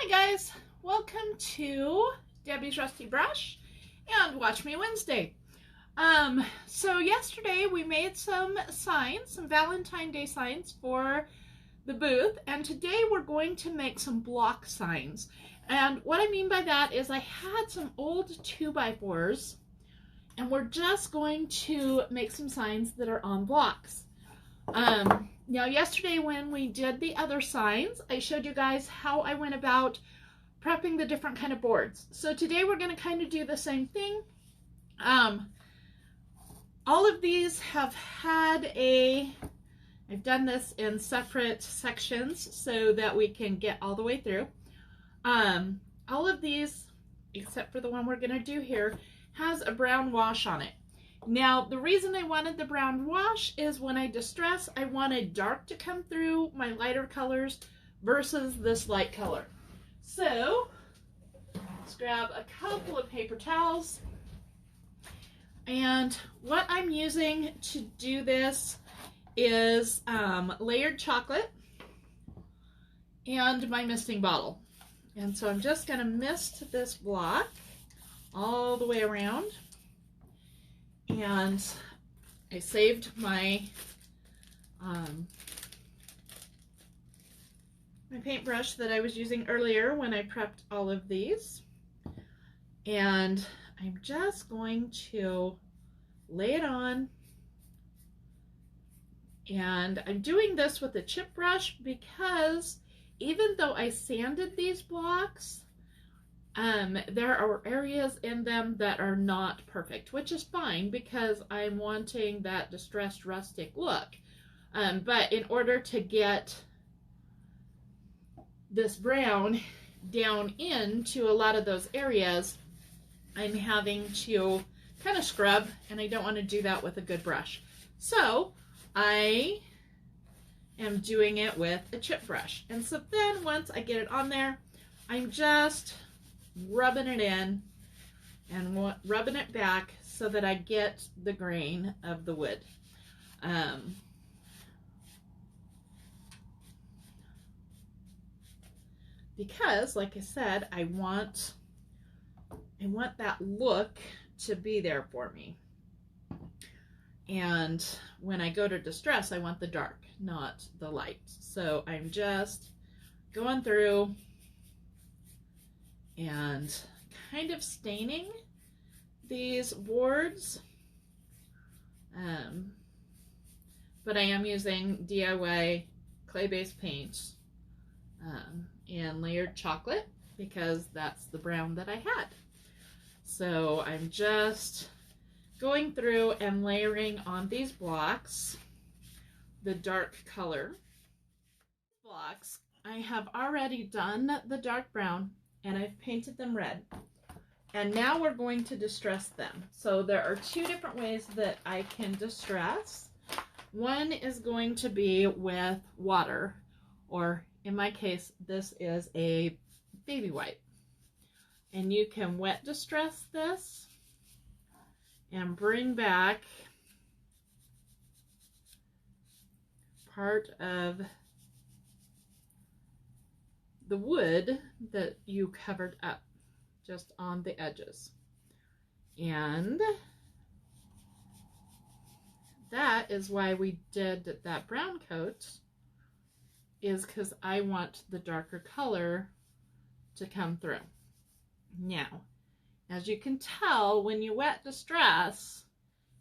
Hi guys, welcome to Debbie's Rusty Brush and Watch Me Wednesday. So yesterday we made some signs, some Valentine's Day signs for the booth, and today we're going to make some block signs. And what I mean by that is I had some old 2x4s and we're just going to make some signs that are on blocks. Now yesterday when we did the other signs, I showed you guys how I went about prepping the different kind of boards. So today we're going to kind of do the same thing. All of these have had I've done this in separate sections so that we can get all the way through. All of these, except for the one we're going to do here, has a brown wash on it. Now, the reason I wanted the brown wash is when I distress, I wanted dark to come through my lighter colors versus this light color. So, let's grab a couple of paper towels. And what I'm using to do this is layered chocolate and my misting bottle. And so I'm just going to mist this block all the way around. And I saved my my paintbrush that I was using earlier when I prepped all of these. And I'm just going to lay it on. And I'm doing this with a chip brush because even though I sanded these blocks, there are areas in them that are not perfect, which is fine because I'm wanting that distressed rustic look. But in order to get this brown down into a lot of those areas, I'm having to kind of scrub, and I don't want to do that with a good brush. So I am doing it with a chip brush. And so then once I get it on there, I'm just rubbing it in and rubbing it back so that I get the grain of the wood. Because, like I said, I want that look to be there for me. And when I go to distress, I want the dark, not the light. So I'm just going through and kind of staining these boards, but I am using DIY clay-based paint and layered chocolate because that's the brown that I had. So I'm just going through and layering on these blocks the dark color. Blocks, I have already done the dark brown and I've painted them red. And now we're going to distress them. So there are two different ways that I can distress. One is going to be with water, or in my case, this is a baby wipe. And you can wet distress this and bring back part of the wood that you covered up just on the edges. And that is why we did that brown coat, is because I want the darker color to come through. Now, as you can tell, when you wet distress,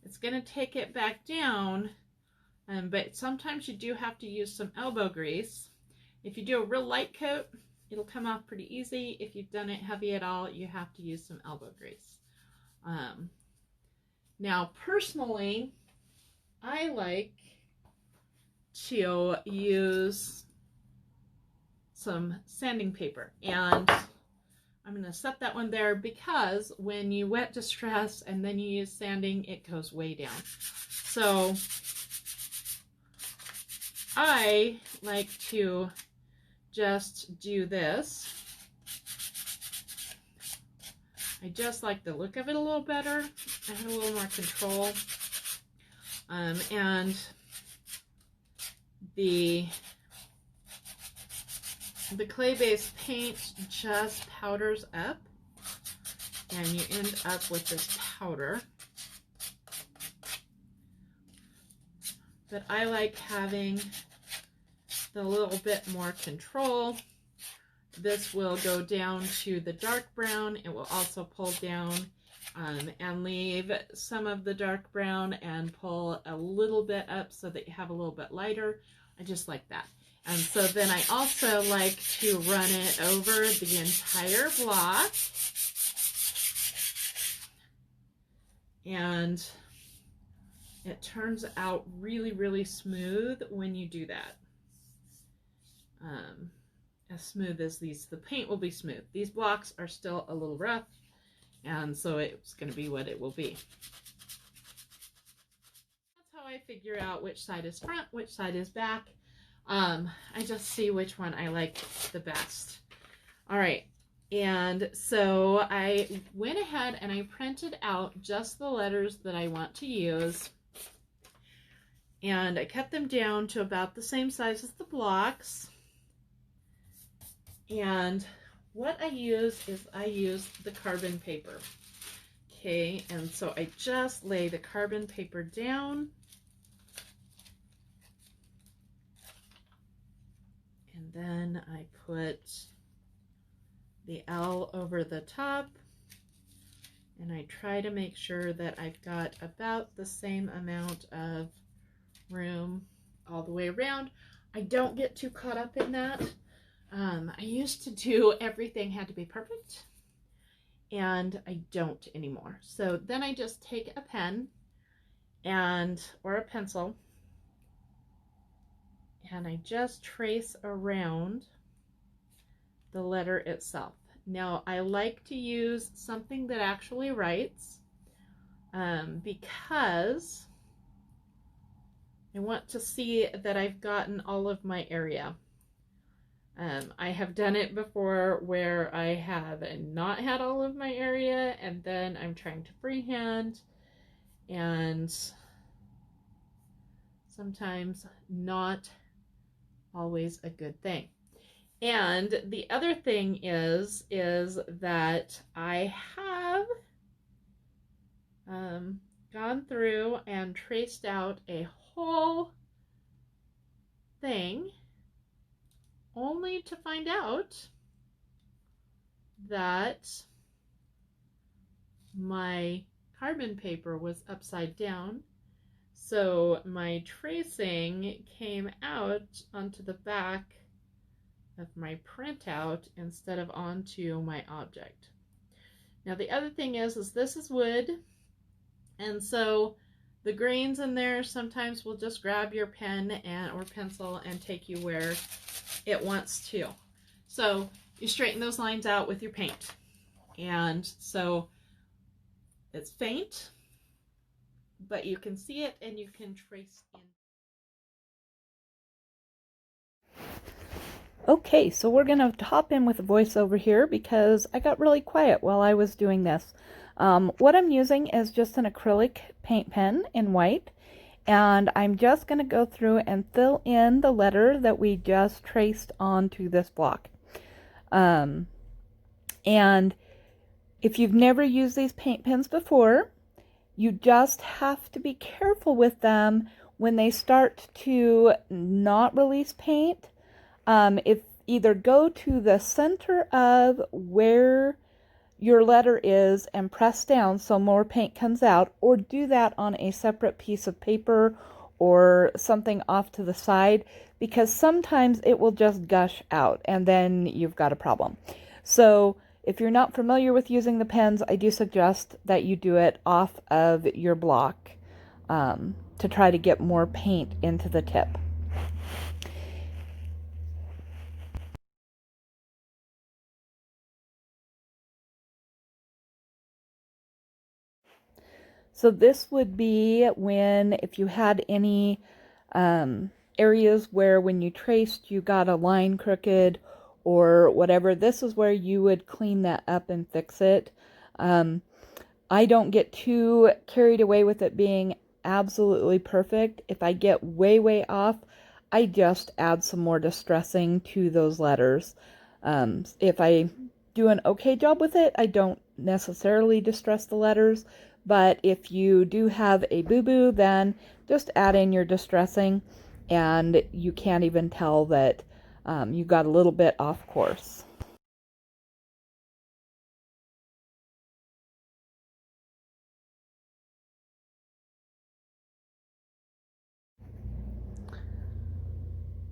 it's going to take it back down, but sometimes you do have to use some elbow grease. If you do a real light coat, it'll come off pretty easy. If you've done it heavy at all, you have to use some elbow grease. Now, personally, I like to use some sanding paper, and I'm going to set that one there because when you wet distress and then you use sanding, it goes way down. So I like to just do this. I just like the look of it a little better. I have a little more control. And the the clay-based paint just powders up, and you end up with this powder. But I like having the little bit more control. This will go down to the dark brown. It will also pull down and leave some of the dark brown and pull a little bit up so that you have a little bit lighter. I just like that. And so then I also like to run it over the entire block. And it turns out really, really smooth when you do that. As smooth as these, the paint will be smooth. These blocks are still a little rough, and so it's going to be what it will be. That's how I figure out which side is front, which side is back. I just see which one I like the best. All right, and so I went ahead and I printed out just the letters that I want to use, and I cut them down to about the same size as the blocks. And what I use is I use the carbon paper. Okay, and so I just lay the carbon paper down. And then I put the L over the top. And I try to make sure that I've got about the same amount of room all the way around. I don't get too caught up in that. I used to do everything had to be perfect, and I don't anymore. So then I just take a pen or a pencil, and I just trace around the letter itself. Now I like to use something that actually writes, because I want to see that I've gotten all of my area. I have done it before where I have not had all of my area, and then I'm trying to freehand, and sometimes not always a good thing. And the other thing is that I have gone through and traced out a whole thing, only to find out that my carbon paper was upside down. So my tracing came out onto the back of my printout instead of onto my object. Now the other thing is this is wood, and so the grains in there sometimes will just grab your pen or pencil and take you where it wants to. So you straighten those lines out with your paint. And so it's faint, but you can see it and you can trace in. Okay, so we're going to hop in with a voiceover here because I got really quiet while I was doing this. What I'm using is just an acrylic paint pen in white, and I'm just going to go through and fill in the letter that we just traced onto this block. And if you've never used these paint pens before, you just have to be careful with them when they start to not release paint. If either go to the center of where your letter is and press down so more paint comes out, or do that on a separate piece of paper or something off to the side, because sometimes it will just gush out and then you've got a problem. So if you're not familiar with using the pens, I do suggest that you do it off of your block to try to get more paint into the tip. So this would be when, if you had any areas where when you traced you got a line crooked or whatever, this is where you would clean that up and fix it. I don't get too carried away with it being absolutely perfect. If I get way off, I just add some more distressing to those letters. If I do an okay job with it, I don't necessarily distress the letters, but if you do have a boo-boo, then just add in your distressing, and you can't even tell that you got a little bit off course.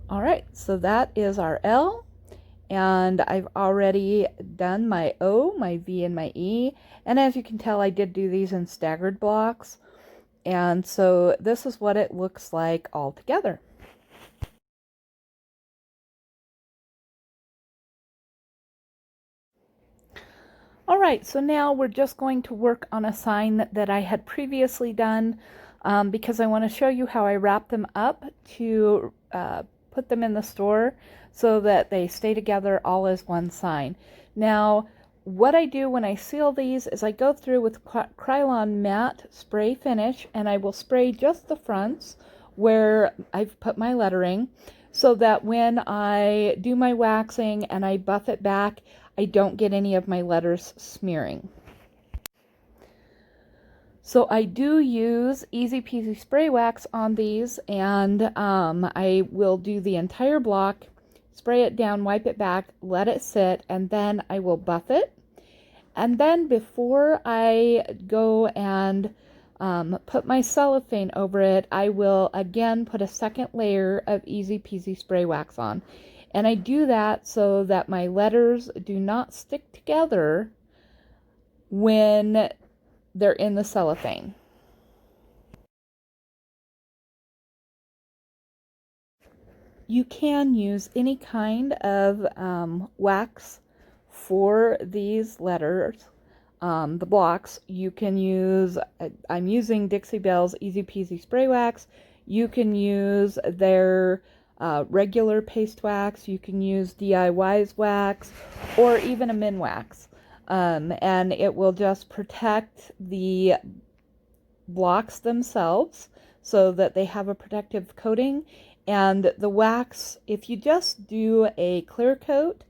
All right, so that is our L, and I've already done my O, my V, and my E, and as you can tell, I did do these in staggered blocks, and so this is what it looks like all together. All right, so now we're just going to work on a sign that I had previously done because I want to show you how I wrap them up to put them in the store so that they stay together all as one sign. Now, what I do when I seal these is I go through with Krylon matte spray finish, and I will spray just the fronts where I've put my lettering so that when I do my waxing and I buff it back, I don't get any of my letters smearing. So I do use Easy Peasy Spray Wax on these, and I will do the entire block, spray it down, wipe it back, let it sit, and then I will buff it. And then before I go and put my cellophane over it, I will again put a second layer of Easy Peasy Spray Wax on. And I do that so that my letters do not stick together when they're in the cellophane. You can use any kind of wax for these letters, the blocks. You can use, I'm using Dixie Belle's Easy Peasy Spray Wax. You can use their regular paste wax, you can use DIY's wax, or even a min wax. And it will just protect the blocks themselves so that they have a protective coating. And the wax, if you just do a clear coat,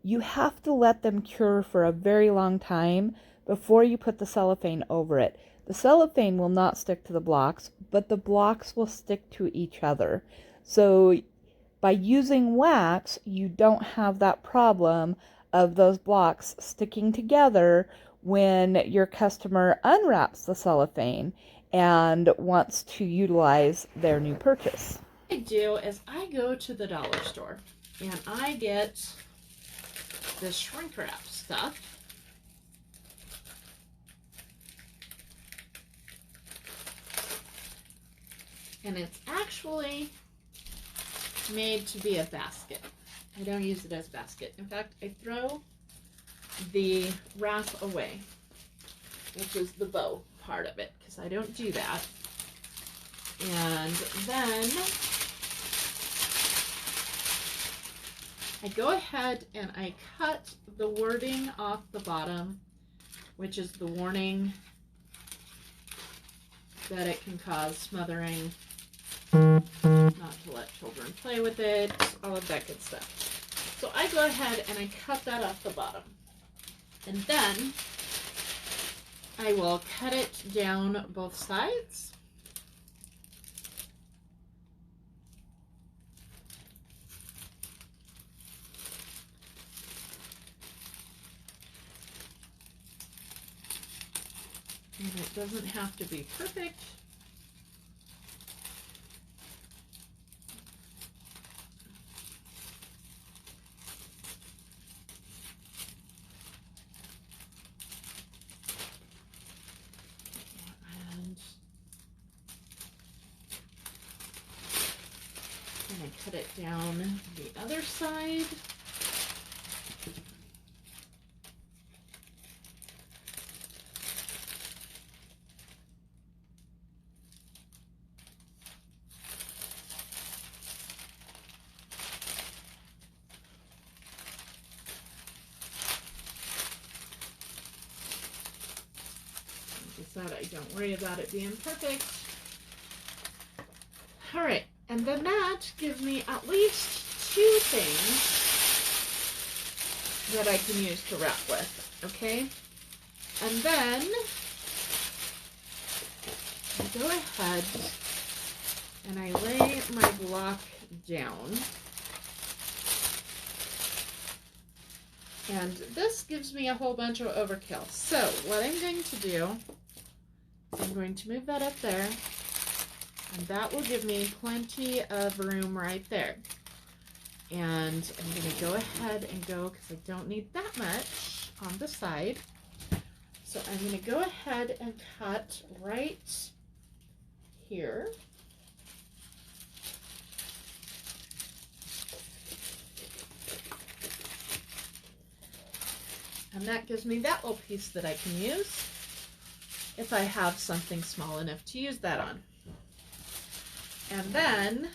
you have to let them cure for a very long time before you put the cellophane over it. The cellophane will not stick to the blocks, but the blocks will stick to each other. So by using wax, you don't have that problem of those blocks sticking together when your customer unwraps the cellophane and wants to utilize their new purchase. What I do is I go to the dollar store and I get this shrink wrap stuff. And it's actually made to be a basket. I don't use it as a basket. In fact, I throw the wrap away, which is the bow part of it, because I don't do that. And then I go ahead and I cut the wording off the bottom, which is the warning that it can cause smothering, not to let children play with it, all of that good stuff. So I go ahead and I cut that off the bottom. And then I will cut it down both sides. And it doesn't have to be perfect. And I cut it down the other side. Like I said, I don't worry about it being perfect. All right, and And then that gives me at least 2 things that I can use to wrap with, okay? And then I go ahead and I lay my block down. And this gives me a whole bunch of overkill. So what I'm going to do, I'm going to move that up there, and that will give me plenty of room right there. And I'm going to go ahead and go, because I don't need that much on the side. So I'm going to go ahead and cut right here. And that gives me that little piece that I can use if I have something small enough to use that on. And then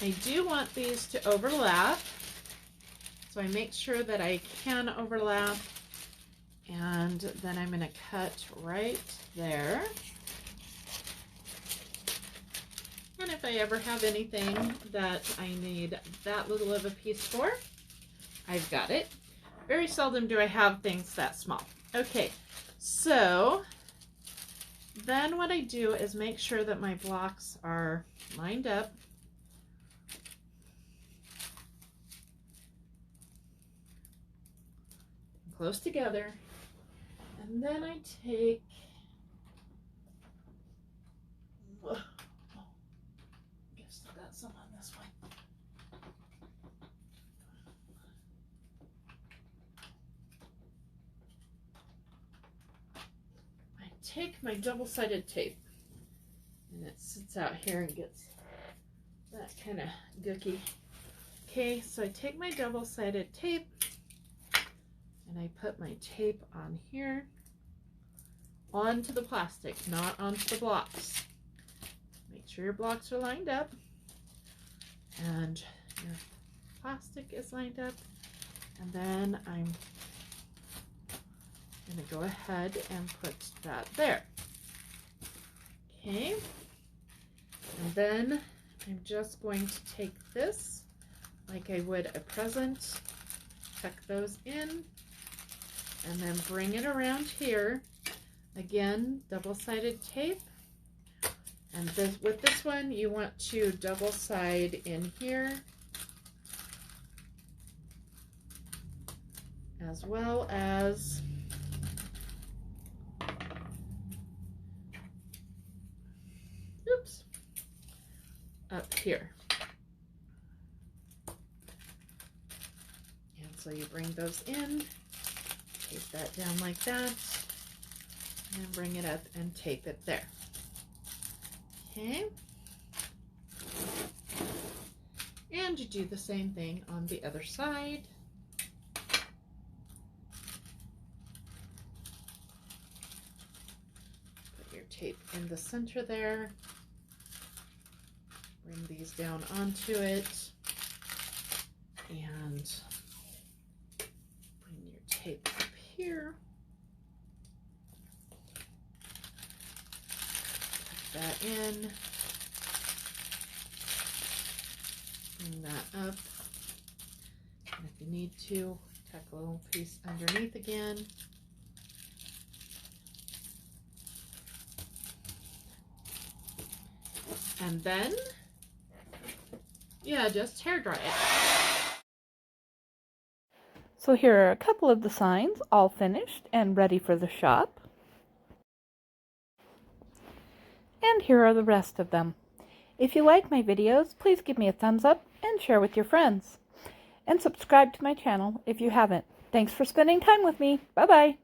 I do want these to overlap, so I make sure that I can overlap, and then I'm going to cut right there. And if I ever have anything that I need that little of a piece for, I've got it. Very seldom do I have things that small. Okay, so then what I do is make sure that my blocks are lined up. Close together. And then I take, I guess I got some on this one. Take my double-sided tape, and it sits out here and gets that kind of gooky. Okay, so I take my double-sided tape and I put my tape on here, onto the plastic, not onto the blocks. Make sure your blocks are lined up and your plastic is lined up, and then I'm going to go ahead and put that there. Okay, and then I'm just going to take this like I would a present, tuck those in, and then bring it around here. Again, double-sided tape, and with this one you want to double side in here, as well as up here. And so you bring those in, tape that down like that, and bring it up and tape it there. Okay. And you do the same thing on the other side. Put your tape in the center there. Bring these down onto it, and bring your tape up here. Put that in. Bring that up. And if you need to, tuck a little piece underneath again. And then just hair dry it. So here are a couple of the signs, all finished and ready for the shop. And here are the rest of them. If you like my videos, please give me a thumbs up and share with your friends. And subscribe to my channel if you haven't. Thanks for spending time with me. Bye-bye.